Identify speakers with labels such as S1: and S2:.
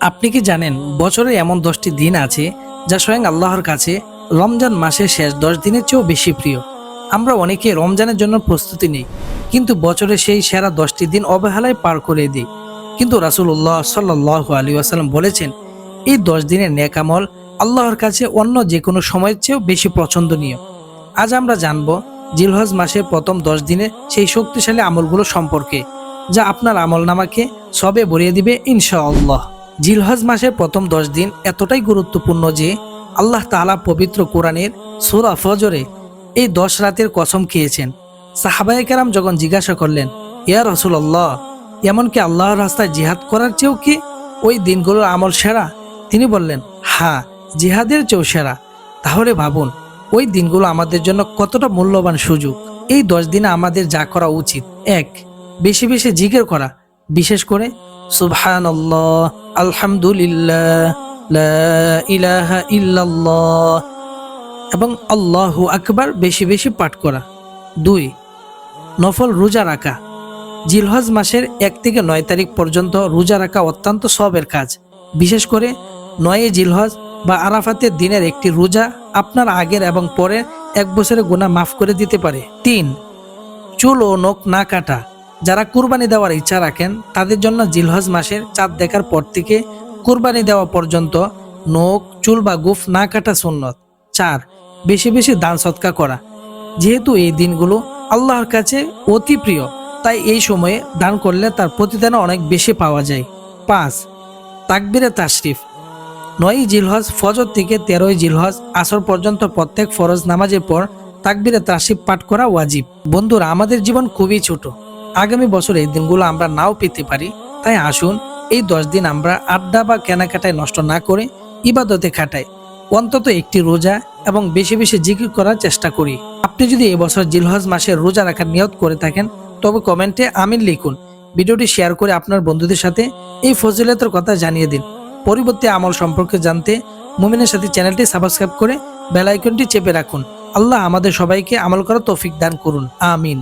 S1: আপনি কি জানেন বছরে এমন 10টি দিন আছে যা স্বয়ং আল্লাহর কাছে রমজান মাসের শেষ 10 দিনের চেয়েও বেশি প্রিয়। আমরা অনেকে রমজানের জন্য প্রস্তুতি নিই, কিন্তু বছরে সেই সেরা 10টি দিন অবহেলায় পার করে দিই। কিন্তু রাসূলুল্লাহ সাল্লাল্লাহু আলাইহি ওয়াসাল্লাম বলেছেন, এই 10 দিনের নেক আমল আল্লাহর কাছে অন্য যে কোনো সময়ের চেয়েও বেশি পছন্দনীয়। আজ আমরা জানব জিলহজ মাসের প্রথম 10 দিনের সেই শক্তিশালী আমলগুলো সম্পর্কে, যা আপনার আমলনামাকে সবে ভরিয়ে দিবে ইনশাআল্লাহ। জিলহজ মাসের প্রথম 10 দিন এতটাই গুরুত্বপূর্ণ যে আল্লাহ তাআলা পবিত্র কোরআনের সূরা ফজরে এই 10 রাতের কসম খেয়েছেন। সাহাবায়ে কেরাম যখন জিজ্ঞাসা করলেন, ইয়া রাসূলুল্লাহ, এমনকি আল্লাহর রাস্তায় জিহাদ করার চেয়েও কি ওই দিনগুলোর আমল সেরা? তিনি বললেন, হ্যাঁ, জিহাদের চেয়েও সেরা। তাহলে ভাবুন ওই দিনগুলো আমাদের জন্য কতটা মূল্যবান সুযোগ। এই 10 দিনে আমাদের যা করা উচিত: 1. বেশি বেশি জিকির করা, বিশেষ করে সুবহানাল্লাহ, আলহামদুলিল্লাহ, লা ইলাহা ইল্লাল্লাহ এবং আল্লাহু আকবার বেশি বেশি পাঠ করা। 2. নফল রোজা রাখা। জিলহজ মাসের 1 থেকে 9 তারিখ পর্যন্ত রোজা রাখা অত্যন্ত সওয়াবের কাজ। বিশেষ করে 9 জিলহজ বা আরাফাতের দিনের একটি রোজা আপনার আগের এবং পরের 1 বছরের গুনাহ মাফ করে দিতে পারে। 3. চুল ও নখ না কাটা। যারা কুরবানি দেওয়ার ইচ্ছা রাখেন তাদের জন্য জিলহজ মাসের চাঁদ দেখার পর থেকে কুরবানি দেওয়া পর্যন্ত নখ, চুল বা গোঁফ না কাটা সুন্নত। 4. বেশি বেশি দান সদকা করা। যেহেতু এই দিনগুলো আল্লাহর কাছে অতি প্রিয়, তাই এই সময়ে দান করলে তার প্রতিদান অনেক বেশি পাওয়া যায়। 5. তাকবীরে তাশরিফ। 9 জিলহজ ফজর থেকে 13 জিলহজ আসর পর্যন্ত প্রত্যেক ফরজ নামাজের পর তাকবীরে তাশরিফ পাঠ করা ওয়াজিব। বন্ধুরা, আমাদের জীবন খুবই ছোট, আগামী বছর এই দিনগুলো আমরা নাও পেতে পারি। তাই আসুন এই 10 দিন আমরা আড্ডা বা কেনাকাটায় নষ্ট না করে ইবাদতে খাটাই, অন্তত একটি রোজা এবং বেশি বেশি জিকির করার চেষ্টা করি। আপনি যদি এবছর জিলহজ মাসের রোজা রাখার নিয়ত করে থাকেন তবে কমেন্টে আমিন লিখুন। ভিডিওটি শেয়ার করে আপনার বন্ধুদের সাথে এই ফজিলতের কথা জানিয়ে দিন। পরবর্তী আমল সম্পর্কে জানতে মুমিনের সাথী চ্যানেলটি সাবস্ক্রাইব করে বেল আইকনটি চেপে রাখুন। আল্লাহ আমাদের সবাইকে আমল করার তৌফিক দান করুন, আমিন।